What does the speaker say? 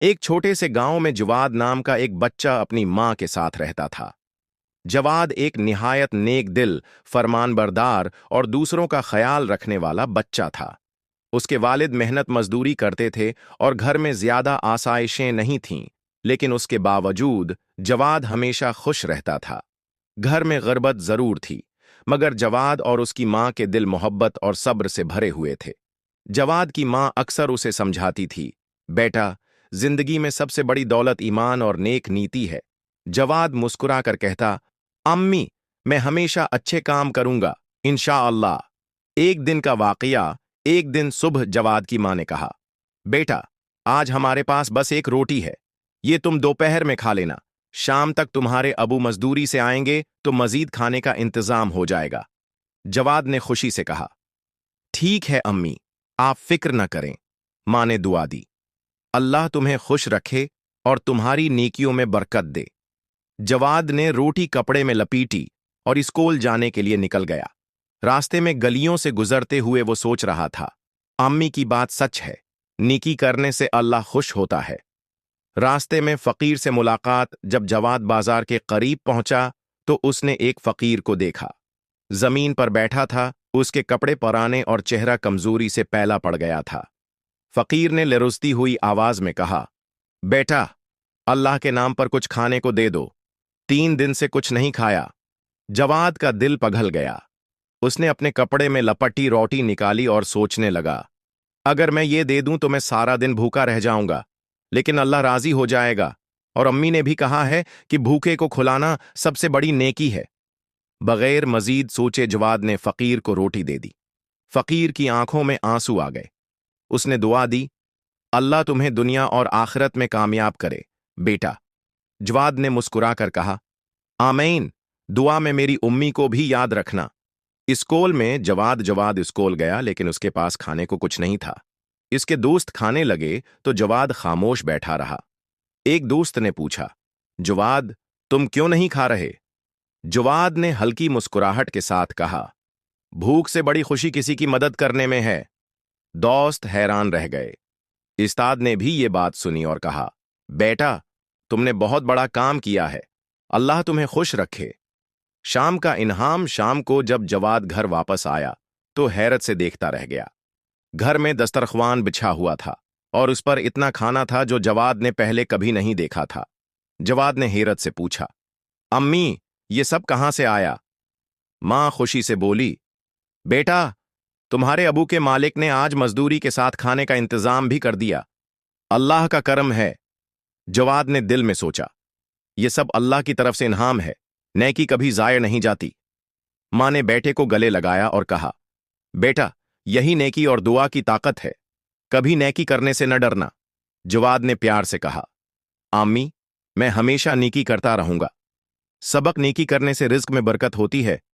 एक छोटे से गांव में जवाद नाम का एक बच्चा अपनी मां के साथ रहता था। जवाद एक निहायत नेक दिल, फरमानबरदार और दूसरों का ख्याल रखने वाला बच्चा था। उसके वालिद मेहनत मजदूरी करते थे और घर में ज्यादा आसाइशें नहीं थीं, लेकिन उसके बावजूद जवाद हमेशा खुश रहता था। घर में गुर्बत जरूर थी, मगर जवाद और उसकी मां के दिल मोहब्बत और सब्र से भरे हुए थे। जवाद की मां अक्सर उसे समझाती थी, बेटा, जिंदगी में सबसे बड़ी दौलत ईमान और नेक नीति है। जवाद मुस्कुराकर कहता, अम्मी, मैं हमेशा अच्छे काम करूंगा, इंशाअल्लाह। एक दिन का वाकया। एक दिन सुबह जवाद की मां ने कहा, बेटा, आज हमारे पास बस एक रोटी है, ये तुम दोपहर में खा लेना। शाम तक तुम्हारे अबू मजदूरी से आएंगे तो मजीद खाने का इंतजाम हो जाएगा। जवाद ने खुशी से कहा, ठीक है अम्मी, आप फिक्र न करें। मां ने दुआ दी, अल्लाह तुम्हें खुश रखे और तुम्हारी नेकियों में बरकत दे। जवाद ने रोटी कपड़े में लपीटी और स्कूल जाने के लिए निकल गया। रास्ते में गलियों से गुजरते हुए वो सोच रहा था, अम्मी की बात सच है, नेकी करने से अल्लाह खुश होता है। रास्ते में फकीर से मुलाकात। जब जवाद बाजार के करीब पहुंचा तो उसने एक फकीर को देखा। जमीन पर बैठा था, उसके कपड़े पुराने और चेहरा कमजोरी से पैला पड़ गया था। फकीर ने लरुसती हुई आवाज में कहा, बेटा, अल्लाह के नाम पर कुछ खाने को दे दो, 3 दिन से कुछ नहीं खाया। जवाद का दिल पिघल गया। उसने अपने कपड़े में लपटी रोटी निकाली और सोचने लगा, अगर मैं ये दे दूं तो मैं सारा दिन भूखा रह जाऊंगा, लेकिन अल्लाह राजी हो जाएगा, और अम्मी ने भी कहा है कि भूखे को खिलाना सबसे बड़ी नेकी है। बगैर मजीद सोचे जवाद ने फकीर को रोटी दे दी। फकीर की आंखों में आंसू आ गए। उसने दुआ दी, अल्लाह तुम्हें दुनिया और आखिरत में कामयाब करे, बेटा। जवाद ने मुस्कुराकर कहा, आमीन, दुआ में मेरी उम्मी को भी याद रखना। स्कूल में जवाद स्कूल गया, लेकिन उसके पास खाने को कुछ नहीं था। इसके दोस्त खाने लगे तो जवाद खामोश बैठा रहा। एक दोस्त ने पूछा, जवाद, तुम क्यों नहीं खा रहे? जवाद ने हल्की मुस्कुराहट के साथ कहा, भूख से बड़ी खुशी किसी की मदद करने में है। दोस्त हैरान रह गए। उस्ताद ने भी ये बात सुनी और कहा, बेटा, तुमने बहुत बड़ा काम किया है, अल्लाह तुम्हें खुश रखे। शाम का इनाम। शाम को जब जवाद घर वापस आया तो हैरत से देखता रह गया। घर में दस्तरख्वान बिछा हुआ था और उस पर इतना खाना था जो जवाद ने पहले कभी नहीं देखा था। जवाद ने हैरत से पूछा, अम्मी, ये सब कहां से आया? मां खुशी से बोली, बेटा, तुम्हारे अबू के मालिक ने आज मजदूरी के साथ खाने का इंतजाम भी कर दिया, अल्लाह का करम है। जवाद ने दिल में सोचा, ये सब अल्लाह की तरफ से इनाम है, नेकी कभी जाया नहीं जाती। मां ने बेटे को गले लगाया और कहा, बेटा, यही नेकी और दुआ की ताकत है, कभी नेकी करने से न डरना। जवाद ने प्यार से कहा, आम्मी, मैं हमेशा नेकी करता रहूंगा। सबक नेकी करने से रिज्क में बरकत होती है,